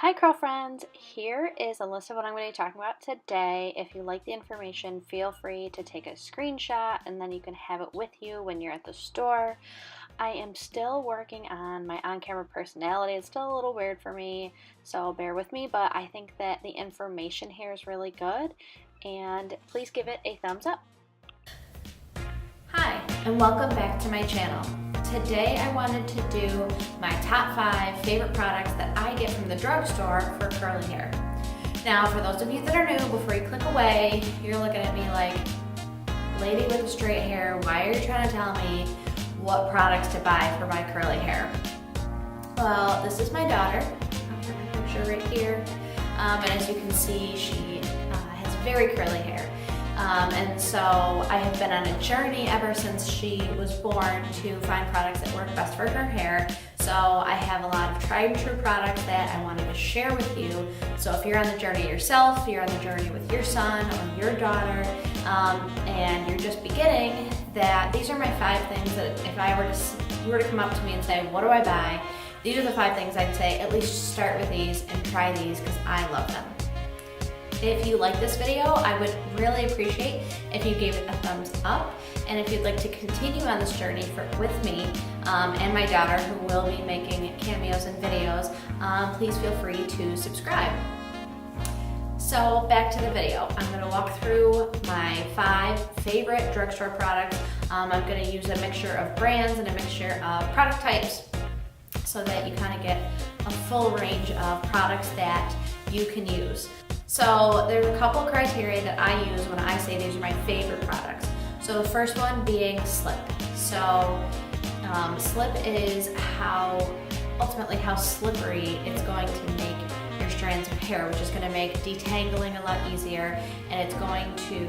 Hi, curl friends. Here is a list of what I'm going to be talking about today. If you like the information, feel free to take a screenshot and then you can have it with you when you're at the store. I am still working on my on-camera personality. It's still a little weird for me, so bear with me, but I think that the information here is really good, and please give it a thumbs up. Hi, and welcome back to my channel. Today I wanted to do my top 5 favorite products that I get from the drugstore for curly hair. Now, for those of you that are new, before you click away, you're looking at me like, lady with the straight hair, why are you trying to tell me what products to buy for my curly hair? Well, this is my daughter. I'll put her picture right here. And as you can see, she has very curly hair. And so I have been on a journey ever since she was born to find products that work best for her hair. So I have a lot of tried and true products that I wanted to share with you. So if you're on the journey yourself, you're on the journey with your son or your daughter, and you're just beginning, that these are my 5 things that if you were to come up to me and say, what do I buy? These are the 5 things I'd say, at least start with these and try these because I love them. If you like this video, I would really appreciate if you gave it a thumbs up. And if you'd like to continue on this journey with me and my daughter, who will be making cameos and videos, please feel free to subscribe. So back to the video. I'm going to walk through my 5 favorite drugstore products. I'm going to use a mixture of brands and a mixture of product types so that you kind of get a full range of products that you can use. So there's a couple criteria that I use when I say these are my favorite products. So the first one being slip. So slip is ultimately how slippery it's going to make your strands of hair, which is going to make detangling a lot easier, and it's going to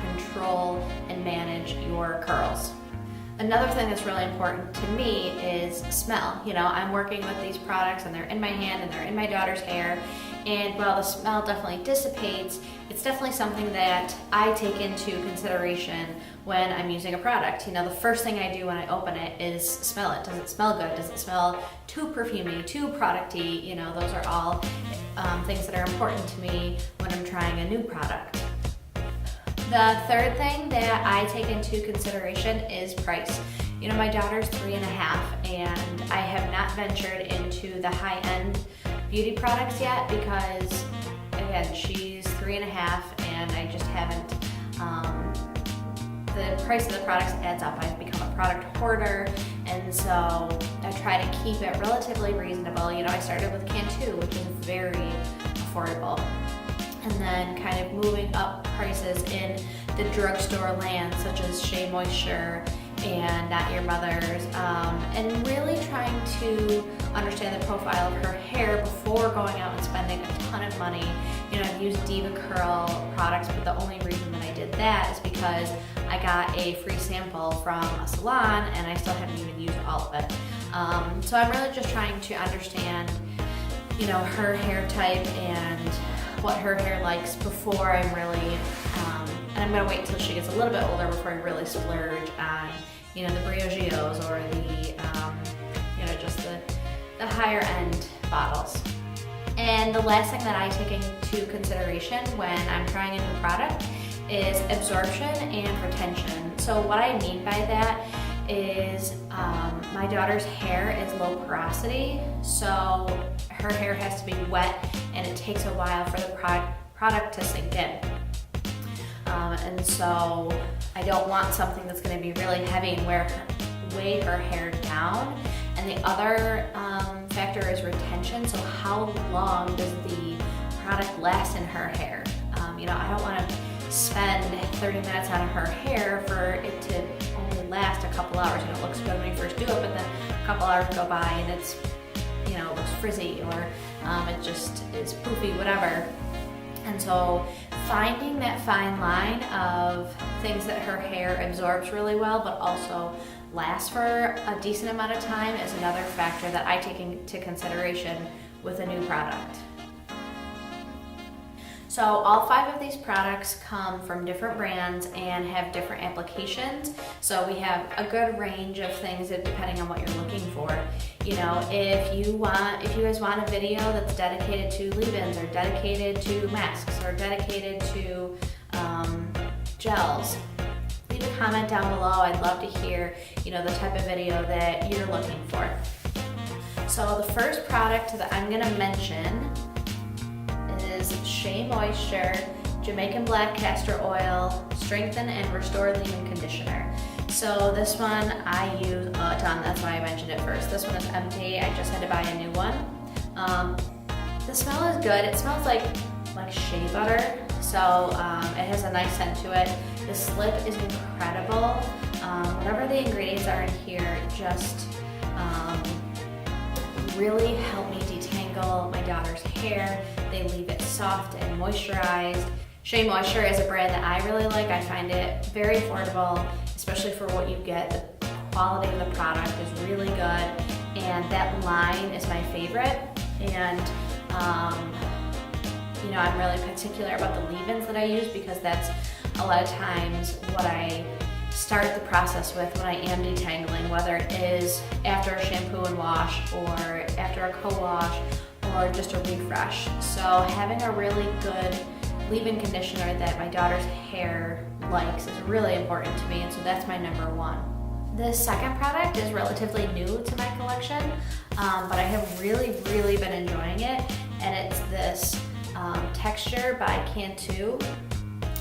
control and manage your curls. Another thing that's really important to me is smell. You know, I'm working with these products and they're in my hand and they're in my daughter's hair, and while the smell definitely dissipates, it's definitely something that I take into consideration when I'm using a product. You know, the first thing I do when I open it is smell it. Does it smell good? Does it smell too perfumey, too producty? You know, those are all things that are important to me when I'm trying a new product. The third thing that I take into consideration is price. You know, my daughter's 3 and a half, and I have not ventured into the high-end beauty products yet because, again, she's 3 and a half, and I just haven't, the price of the products adds up. I've become a product hoarder, and so I try to keep it relatively reasonable. You know, I started with Cantu, which is very affordable, and then kind of moving up prices in the drugstore land, such as Shea Moisture and Not Your Mother's, and really trying to understand the profile of her hair before going out and spending a ton of money. You know, I've used Diva Curl products, but the only reason that I did that is because I got a free sample from a salon and I still haven't even used all of it. So I'm really just trying to understand, you know, her hair type and what her hair likes before I'm really, and I'm gonna wait until she gets a little bit older before I really splurge on, you know, the Brioggios or the, you know, just the higher end bottles. And the last thing that I take into consideration when I'm trying a new product is absorption and retention. So what I mean by that is my daughter's hair is low porosity, so her hair has to be wet and it takes a while for the product to sink in. And so I don't want something that's going to be really heavy and weigh her hair down. And the other factor is retention, so how long does the product last in her hair? You know, I don't want to spend 30 minutes on her hair for it to only last a couple hours. You know, it looks good when you first do it, but then a couple hours go by and it's, you know, it looks frizzy or it just is poofy, whatever. And so finding that fine line of things that her hair absorbs really well but also lasts for a decent amount of time is another factor that I take into consideration with a new product. So all 5 of these products come from different brands and have different applications. So we have a good range of things depending on what you're looking for. You know, if you guys want a video that's dedicated to leave-ins or dedicated to masks or dedicated to gels, leave a comment down below. I'd love to hear, you know, the type of video that you're looking for. So the first product that I'm gonna mention is Shea Moisture Jamaican Black Castor Oil Strengthen and Restore Leave-In Conditioner. So this one I use a ton, that's why I mentioned it first. This one is empty, I just had to buy a new one. The smell is good, it smells like shea butter, so it has a nice scent to it. The slip is incredible. Whatever the ingredients are in here just really help me detangle my daughter's hair. They leave it soft and moisturized. Shea Moisture is a brand that I really like. I find it very affordable, especially for what you get. The quality of the product is really good, and that line is my favorite. And you know, I'm really particular about the leave-ins that I use because that's a lot of times what I start the process with when I am detangling, whether it is after a shampoo and wash or after a co-wash or just a refresh. So having a really good leave-in conditioner that my daughter's hair likes is really important to me, and so that's my number one. The second product is relatively new to my collection, but I have really been enjoying it, and it's this Texture by Cantu,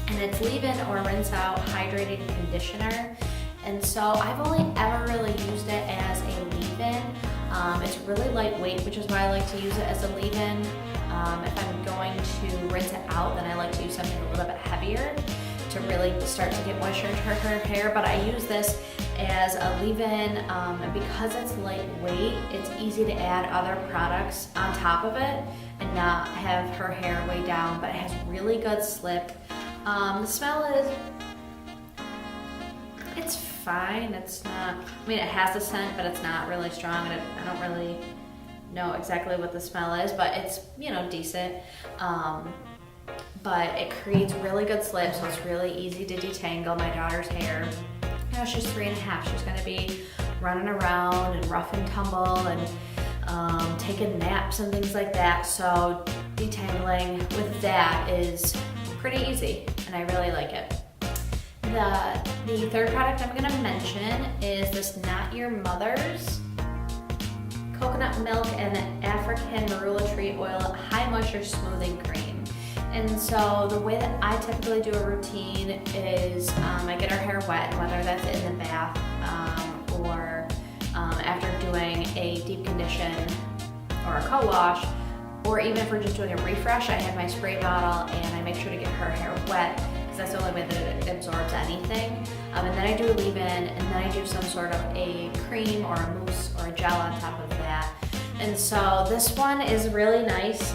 and it's leave-in or rinse out hydrating conditioner. And so I've only ever really used it as a leave-in. It's really lightweight, which is why I like to use it as a leave-in. If I'm going to rinse it out, then I like to use something a little bit heavier to really start to get moisture into her hair. But I use this as a leave-in, and because it's lightweight, it's easy to add other products on top of it and not have her hair weigh down, but it has really good slip. The smell is, it's fine. It's not, I mean, it has a scent, but it's not really strong. And I don't really know exactly what the smell is, but it's, you know, decent. But it creates really good slip, so it's really easy to detangle my daughter's hair. You know, she's 3.5. She's gonna be running around and rough and tumble and taking naps and things like that. So detangling with that is pretty easy, and I really like it. The third product I'm gonna mention is this Not Your Mother's Coconut Milk and African Marula Tree Oil High Moisture Smoothing Cream. And so the way that I typically do a routine is I get her hair wet, whether that's in the bath or after doing a deep condition or a co-wash, or even if we're just doing a refresh, I have my spray bottle and I make sure to get her hair wet because that's the only way that it absorbs anything. And then I do a leave-in, and then I do some sort of a cream or a mousse or a gel on top of that. And so this one is really nice.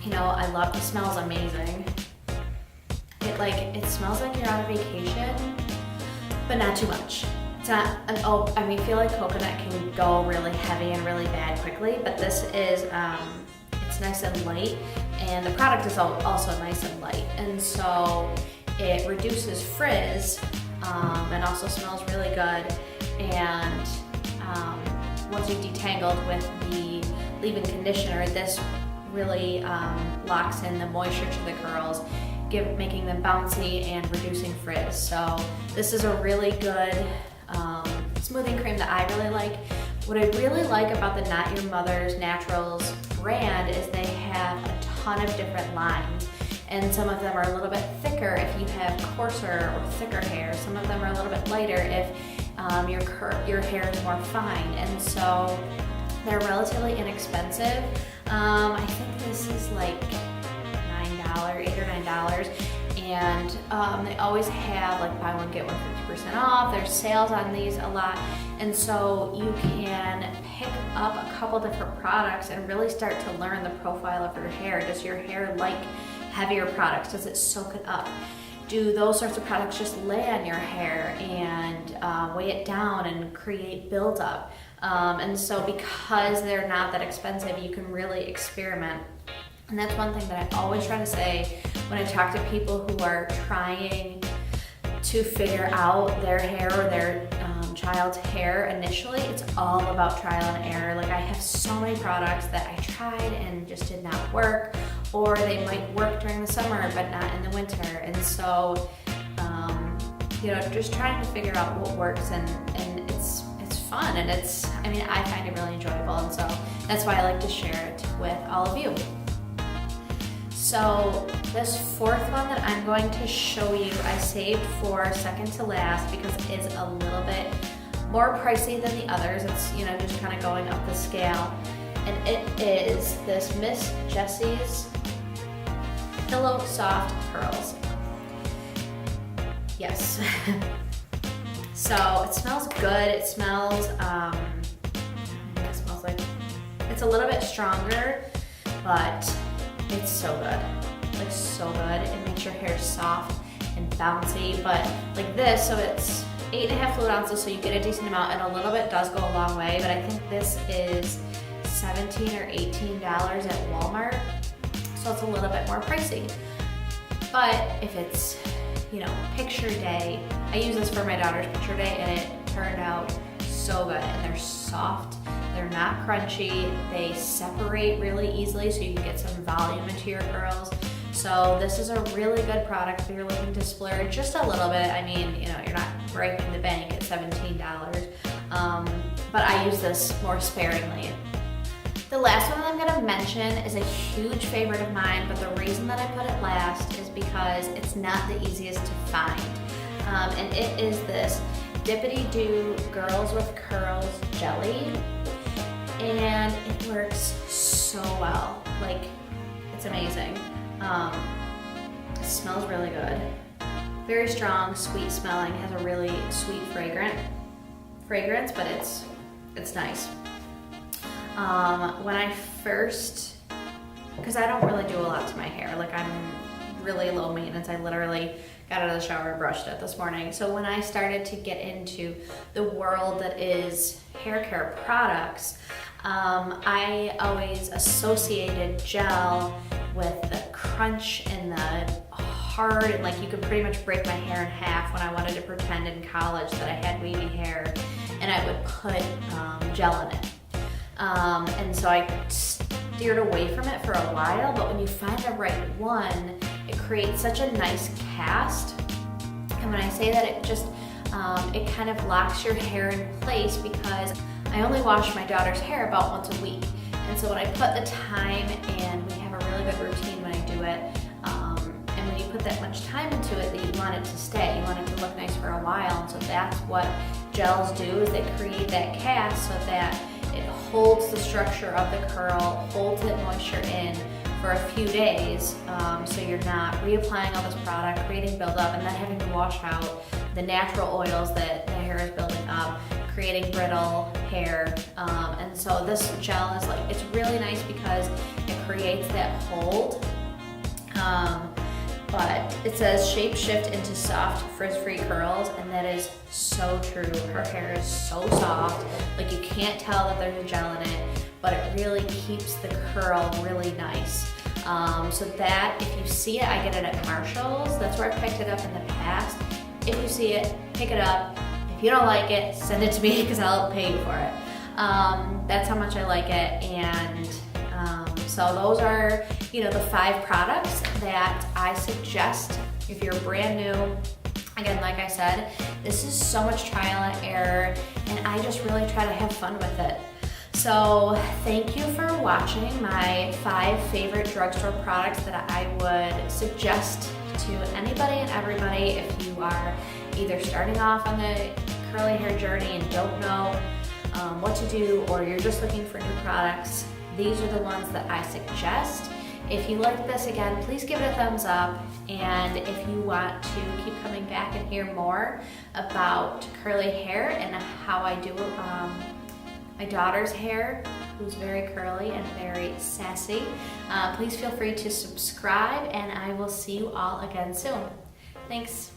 You know, I love, the smell's amazing. It smells like you're on a vacation, but not too much. It's not I feel like coconut can go really heavy and really bad quickly, but this is, it's nice and light, and the product is also nice and light. And so it reduces frizz, and also smells really good. And once you've detangled with the leave-in conditioner, this really locks in the moisture to the curls, making them bouncy and reducing frizz. So this is a really good smoothing cream that I really like. What I really like about the Not Your Mother's Naturals brand is they have a ton of different lines, and some of them are a little bit thicker if you have coarser or thicker hair. Some of them are a little bit lighter if your hair is more fine, and so they're relatively inexpensive. I think this is like $8 or $9, and they always have like buy one get one 50% off. There's sales on these a lot, and so you can pick up a couple different products and really start to learn the profile of your hair. Does your hair like heavier products? Does it soak it up? Do those sorts of products just lay on your hair and weigh it down and create buildup? And so because they're not that expensive, you can really experiment And that's one thing that I always try to say when I talk to people who are trying to figure out their hair or their child's hair initially. It's all about trial and error. Like, I have so many products that I tried and just did not work, or they might work during the summer but not in the winter. And so, just trying to figure out what works, and it's fun, and I find it really enjoyable, and so that's why I like to share it with all of you. So this fourth one that I'm going to show you, I saved for second to last because it is a little bit more pricey than the others. It's, just kind of going up the scale. And it is this Miss Jessie's Pillow Soft Curls. Yes. So it smells good. It smells, like, it's a little bit stronger, but it's so good, like so good. It makes your hair soft and bouncy, but like this, so it's 8.5 fluid ounces, so you get a decent amount, and a little bit does go a long way, but I think this is $17 or $18 at Walmart, so it's a little bit more pricey. But if it's, picture day, I use this for my daughter's picture day, and it turned out so good, and they're soft. They're not crunchy. They separate really easily, so you can get some volume into your curls. So this is a really good product if you're looking to splurge just a little bit. I mean, you're not breaking the bank at $17, but I use this more sparingly. The last one I'm gonna mention is a huge favorite of mine, but the reason that I put it last is because it's not the easiest to find. And it is this Dippity Doo Girls with Curls Jelly. And it works so well. Like, it's amazing. It smells really good. Very strong, sweet smelling. Has a really sweet fragrance, but it's nice. When I first, because I don't really do a lot to my hair. Like, I'm really low maintenance. I literally got out of the shower and brushed it this morning. So when I started to get into the world that is hair care products, I always associated gel with the crunch and the hard, and like you could pretty much break my hair in half when I wanted to pretend in college that I had wavy hair, and I would put gel in it. And so I steered away from it for a while, but when you find the right one, it creates such a nice cast. And when I say that, it just, it kind of locks your hair in place, because I only wash my daughter's hair about once a week. And so when I put the time, and we have a really good routine when I do it, and when you put that much time into it, that you want it to stay, you want it to look nice for a while. And so that's what gels do, is they create that cast so that it holds the structure of the curl, holds that moisture in for a few days, so you're not reapplying all this product, creating buildup, and then having to wash out the natural oils that the hair is building up, creating brittle hair. And so this gel is like, it's really nice because it creates that hold. But it says shape shift into soft frizz-free curls, and that is so true. Her hair is so soft, like you can't tell that there's a gel in it, but it really keeps the curl really nice. So that, if you see it, I get it at Marshall's. That's where I picked it up in the past. If you see it, pick it up. If you don't like it, send it to me, because I'll pay you for it. That's how much I like it. And so those are, the 5 products that I suggest if you're brand new. Again, like I said, this is so much trial and error, and I just really try to have fun with it. So thank you for watching my 5 favorite drugstore products that I would suggest to anybody and everybody if you are either starting off on the curly hair journey and don't know what to do, or you're just looking for new products. These are the ones that I suggest. If you like this, again, please give it a thumbs up. And if you want to keep coming back and hear more about curly hair and how I do my daughter's hair, who's very curly and very sassy, please feel free to subscribe, and I will see you all again soon. Thanks.